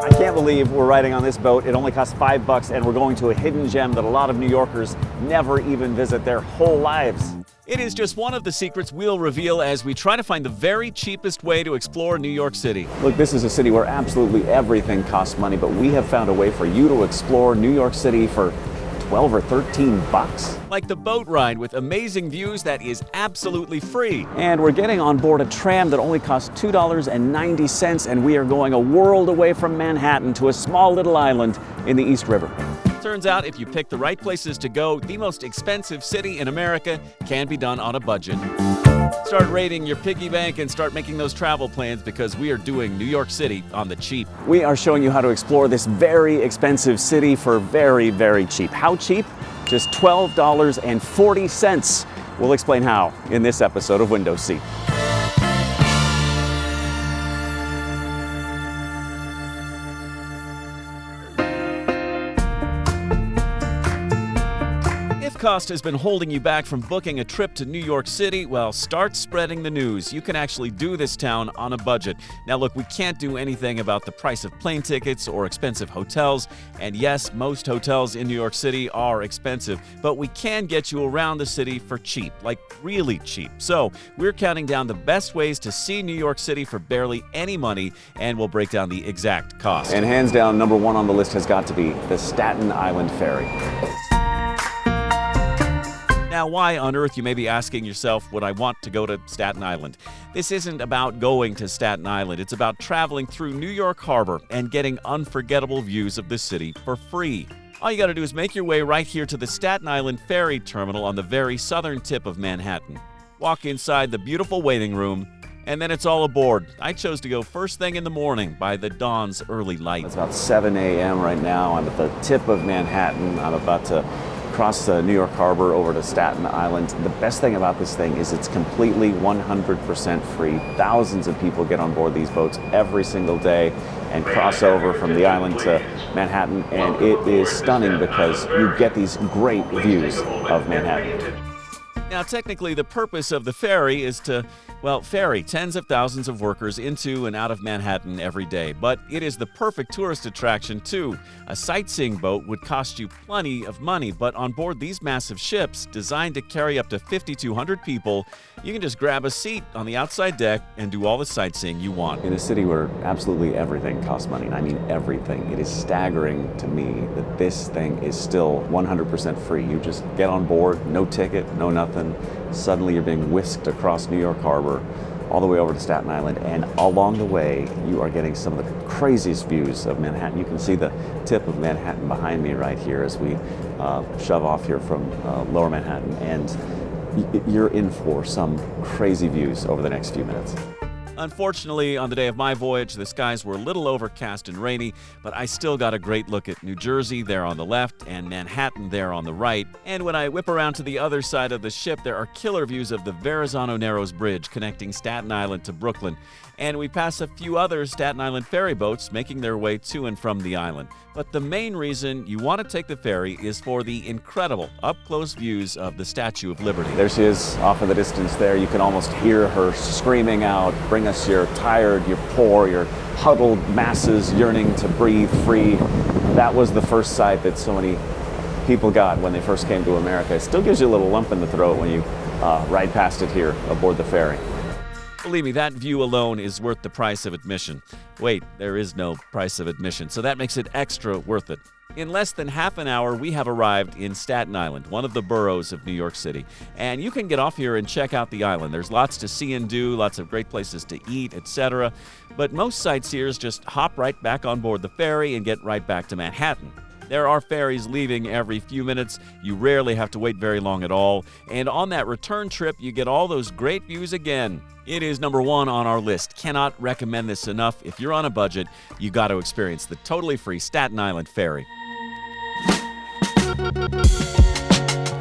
I can't believe we're riding on this boat. It only costs $5 and we're going to a hidden gem that a lot of New Yorkers never even visit their whole lives. It is just one of the secrets we'll reveal as we try to find the very cheapest way to explore New York City. Look, this is a city where absolutely everything costs money, but we have found a way for you to explore New York City for 12 or 13 bucks. Like the boat ride with amazing views that is absolutely free. And we're getting on board a tram that only costs $2.90, and we are going a world away from Manhattan to a small little island in the East River. Turns out if you pick the right places to go, the most expensive city in America can be done on a budget. Start raiding your piggy bank and start making those travel plans because we are doing New York City on the cheap. We are showing you how to explore this very expensive city for very, very cheap. How cheap? Just $12.40. We'll explain how in this episode of Window Seat. If cost has been holding you back from booking a trip to New York City, well, start spreading the news. You can actually do this town on a budget. Now look, we can't do anything about the price of plane tickets or expensive hotels. And yes, most hotels in New York City are expensive, but we can get you around the city for cheap, like really cheap. So we're counting down the best ways to see New York City for barely any money, and we'll break down the exact cost. And hands down, number one on the list has got to be the Staten Island Ferry. Now, why on earth, you may be asking yourself, would I want to go to Staten Island? This isn't about going to Staten Island. It's about traveling through New York Harbor and getting unforgettable views of the city for free. All you got to do is make your way right here to the Staten Island Ferry Terminal on the very southern tip of Manhattan. Walk inside the beautiful waiting room, and then it's all aboard. I chose to go first thing in the morning by the dawn's early light. It's about 7 a.m. right now. I'm at the tip of Manhattan. I'm about to cross the New York Harbor over to Staten Island. The best thing about this thing is it's completely 100% free. Thousands of people get on board these boats every single day and cross over from the island to Manhattan, and it is stunning because you get these great views of Manhattan. Now, technically, the purpose of the ferry is to, well, ferry tens of thousands of workers into and out of Manhattan every day. But it is the perfect tourist attraction, too. A sightseeing boat would cost you plenty of money, but on board these massive ships, designed to carry up to 5,200 people, you can just grab a seat on the outside deck and do all the sightseeing you want. In a city where absolutely everything costs money, and I mean everything, it is staggering to me that this thing is still 100% free. You just get on board, no ticket, no nothing. Suddenly you're being whisked across New York Harbor all the way over to Staten Island, and along the way you are getting some of the craziest views of Manhattan. You can see the tip of Manhattan behind me right here as we shove off here from lower Manhattan, and you're in for some crazy views over the next few minutes. Unfortunately, on the day of my voyage, the skies were a little overcast and rainy, but I still got a great look at New Jersey there on the left and Manhattan there on the right. And when I whip around to the other side of the ship, there are killer views of the Verrazano Narrows Bridge connecting Staten Island to Brooklyn. And we pass a few other Staten Island ferry boats making their way to and from the island. But the main reason you want to take the ferry is for the incredible up-close views of the Statue of Liberty. There she is off in the distance there. You can almost hear her screaming out, "Bring us your tired, your poor, your huddled masses yearning to breathe free." That was the first sight that so many people got when they first came to America. It still gives you a little lump in the throat when you ride past it here aboard the ferry. Believe me, that view alone is worth the price of admission. Wait, there is no price of admission, so that makes it extra worth it. In less than half an hour, we have arrived in Staten Island, one of the boroughs of New York City. And you can get off here and check out the island. There's lots to see and do, lots of great places to eat, etc. But most sightseers just hop right back on board the ferry and get right back to Manhattan. There are ferries leaving every few minutes. You rarely have to wait very long at all. And on that return trip, you get all those great views again. It is number one on our list. Cannot recommend this enough. If you're on a budget, you got to experience the totally free Staten Island Ferry.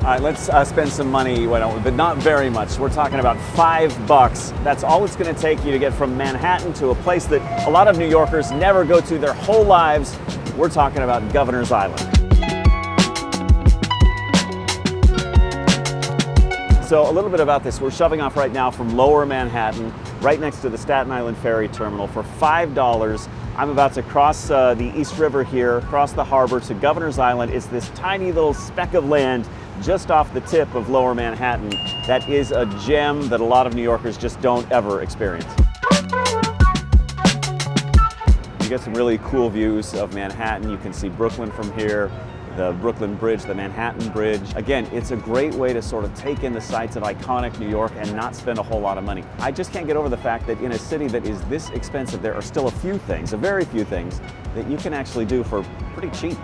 All right, let's spend some money, but not very much. We're talking about $5. That's all it's going to take you to get from Manhattan to a place that a lot of New Yorkers never go to their whole lives. We're talking about Governor's Island. So a little bit about this. We're shoving off right now from lower Manhattan, right next to the Staten Island Ferry Terminal. For $5, I'm about to cross the East River here, cross the harbor to Governor's Island. It's this tiny little speck of land just off the tip of Lower Manhattan that is a gem that a lot of New Yorkers just don't ever experience. You get some really cool views of Manhattan. You can see Brooklyn from here, the Brooklyn Bridge, the Manhattan Bridge. Again, it's a great way to sort of take in the sights of iconic New York and not spend a whole lot of money. I just can't get over the fact that in a city that is this expensive, there are still a few things, a very few things, that you can actually do for pretty cheap.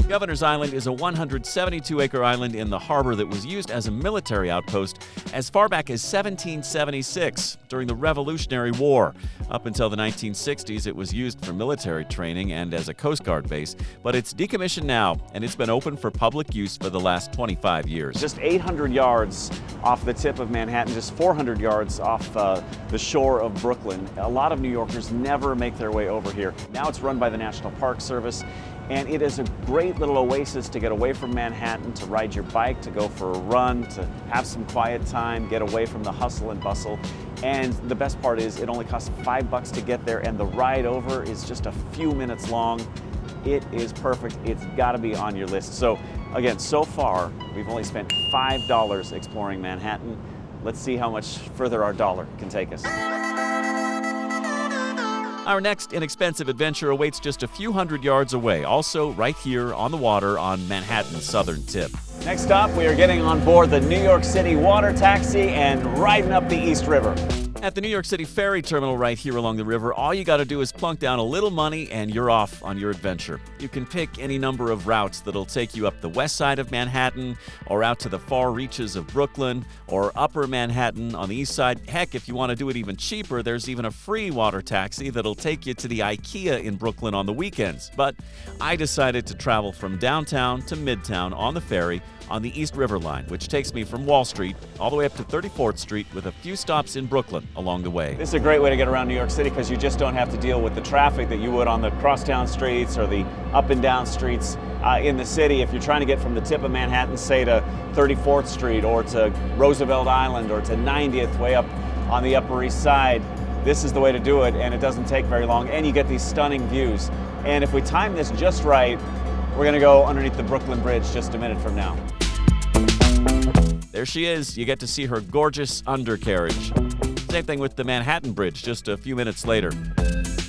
Governor's Island is a 172-acre island in the harbor that was used as a military outpost as far back as 1776 during the Revolutionary War. Up until the 1960s, it was used for military training and as a Coast Guard base, but it's decommissioned now, and it's been open for public use for the last 25 years. Just 800 yards off the tip of Manhattan, just 400 yards off the shore of Brooklyn. A lot of New Yorkers never make their way over here. Now it's run by the National Park Service, and it is a great little oasis to get away from Manhattan, to ride your bike, to go for a run, to have some quiet time, get away from the hustle and bustle. And the best part is it only costs $5 to get there, and the ride over is just a few minutes long. It is perfect. It's got to be on your list. So again, so far, we've only spent $5 exploring Manhattan. Let's see how much further our dollar can take us. Our next inexpensive adventure awaits just a few hundred yards away, also right here on the water on Manhattan's southern tip. Next stop, we are getting on board the New York City water taxi and riding up the East River. At the New York City Ferry terminal right here along the river, all you got to do is plunk down a little money and you're off on your adventure. You can pick any number of routes that'll take you up the west side of Manhattan or out to the far reaches of Brooklyn or upper Manhattan on the east side. Heck, if you want to do it even cheaper, there's even a free water taxi that'll take you to the IKEA in Brooklyn on the weekends. But I decided to travel from downtown to Midtown on the ferry on the East River line, which takes me from Wall Street all the way up to 34th Street with a few stops in Brooklyn along the way. This is a great way to get around New York City because you just don't have to deal with the traffic that you would on the crosstown streets or the up and down streets in the city. If you're trying to get from the tip of Manhattan, say to 34th Street or to Roosevelt Island or to 90th way up on the Upper East Side, this is the way to do it, and it doesn't take very long, and you get these stunning views. And if we time this just right, we're going to go underneath the Brooklyn Bridge just a minute from now. There she is. You get to see her gorgeous undercarriage. Same thing with the Manhattan Bridge just a few minutes later.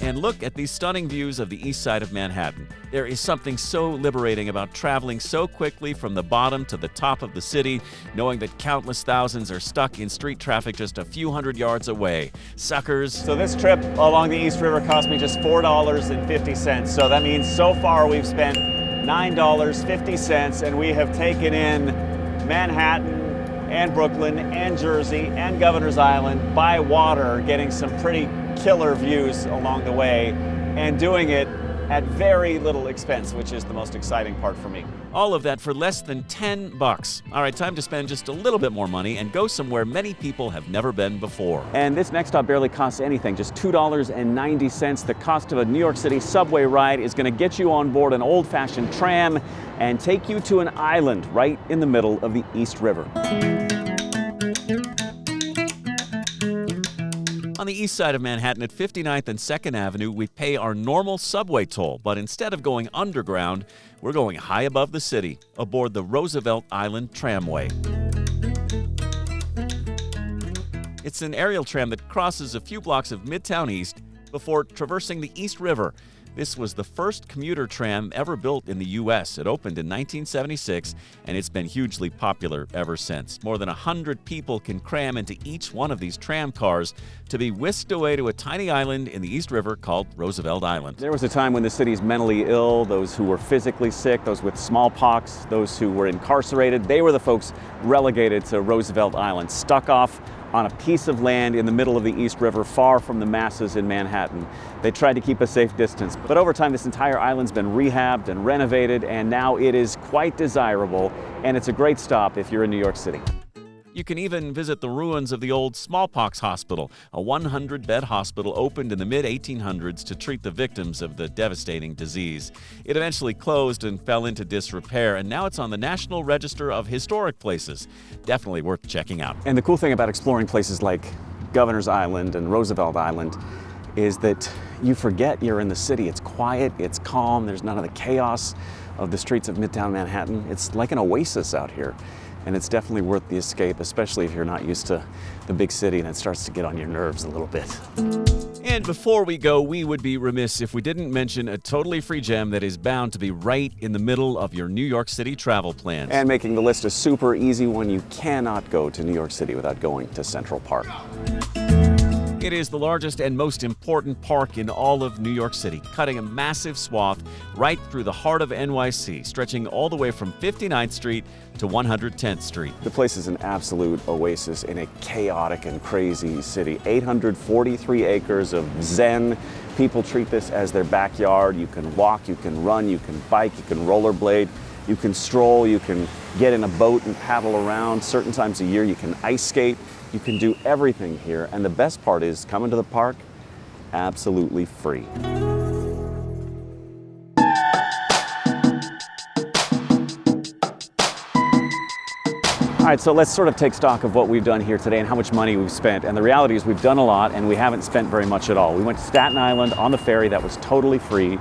And look at these stunning views of the east side of Manhattan. There is something so liberating about traveling so quickly from the bottom to the top of the city, knowing that countless thousands are stuck in street traffic just a few hundred yards away. Suckers. So this trip along the East River cost me just $4.50. So that means so far we've spent $9.50, and we have taken in Manhattan and Brooklyn and Jersey and Governor's Island by water, getting some pretty killer views along the way and doing it at very little expense, which is the most exciting part for me. All of that for less than $10. All right, time to spend just a little bit more money and go somewhere many people have never been before. And this next stop barely costs anything, just $2.90. The cost of a New York City subway ride is going to get you on board an old-fashioned tram and take you to an island right in the middle of the East River. On the east side of Manhattan at 59th and 2nd Avenue, we pay our normal subway toll, but instead of going underground, we're going high above the city, aboard the Roosevelt Island tramway. It's an aerial tram that crosses a few blocks of Midtown East before traversing the East River. This was the first commuter tram ever built in the U.S. It opened in 1976, and it's been hugely popular ever since. More than 100 people can cram into each one of these tram cars to be whisked away to a tiny island in the East River called Roosevelt Island. There was a time when the city's mentally ill, those who were physically sick, those with smallpox, those who were incarcerated, they were the folks relegated to Roosevelt Island, stuck off on a piece of land in the middle of the East River, far from the masses in Manhattan. They tried to keep a safe distance, but over time this entire island's been rehabbed and renovated, and now it is quite desirable, and it's a great stop if you're in New York City. You can even visit the ruins of the old smallpox hospital, a 100-bed hospital opened in the mid-1800s to treat the victims of the devastating disease. It eventually closed and fell into disrepair, and now it's on the National Register of Historic Places. Definitely worth checking out. And the cool thing about exploring places like Governor's Island and Roosevelt Island is that you forget you're in the city. It's quiet, it's calm, there's none of the chaos of the streets of Midtown Manhattan. It's like an oasis out here. And it's definitely worth the escape, especially if you're not used to the big city and it starts to get on your nerves a little bit. And before we go, we would be remiss if we didn't mention a totally free gem that is bound to be right in the middle of your New York City travel plans. And making the list a super easy one, you cannot go to New York City without going to Central Park. It is the largest and most important park in all of New York City, cutting a massive swath right through the heart of NYC, stretching all the way from 59th Street to 110th Street. The place is an absolute oasis in a chaotic and crazy city. 843 acres of zen. People treat this as their backyard. You can walk, you can run, you can bike, you can rollerblade, you can stroll, you can get in a boat and paddle around. Certain times a year you can ice skate. You can do everything here, and the best part is coming to the park, absolutely free. All right, so let's sort of take stock of what we've done here today and how much money we've spent. And the reality is we've done a lot and we haven't spent very much at all. We went to Staten Island on the ferry, that was totally free.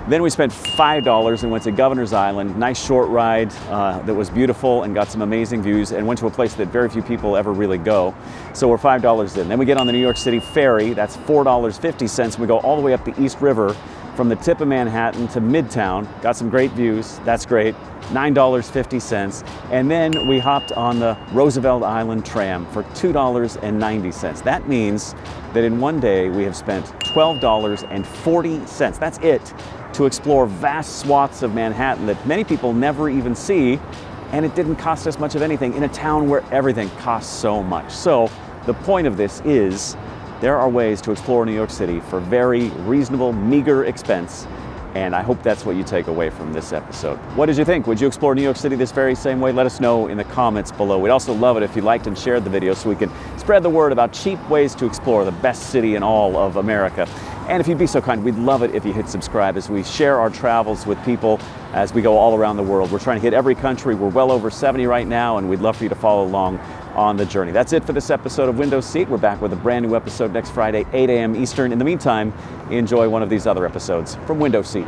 Then we spent $5 and went to Governor's Island, nice short ride that was beautiful and got some amazing views, and went to a place that very few people ever really go. So we're $5 in. Then we get on the New York City ferry, that's $4.50. We go all the way up the East River from the tip of Manhattan to Midtown. Got some great views, that's great. $9.50. And then we hopped on the Roosevelt Island tram for $2.90. That means that in one day we have spent $12.40. That's it, to explore vast swaths of Manhattan that many people never even see, and it didn't cost us much of anything in a town where everything costs so much. So the point of this is there are ways to explore New York City for very reasonable, meager expense, and I hope that's what you take away from this episode. What did you think? Would you explore New York City this very same way? Let us know in the comments below. We'd also love it if you liked and shared the video so we can spread the word about cheap ways to explore the best city in all of America. And if you'd be so kind, we'd love it if you hit subscribe as we share our travels with people as we go all around the world. We're trying to hit every country. We're well over 70 right now, and we'd love for you to follow along on the journey. That's it for this episode of Window Seat. We're back with a brand new episode next Friday, 8 a.m. Eastern. In the meantime, enjoy one of these other episodes from Window Seat.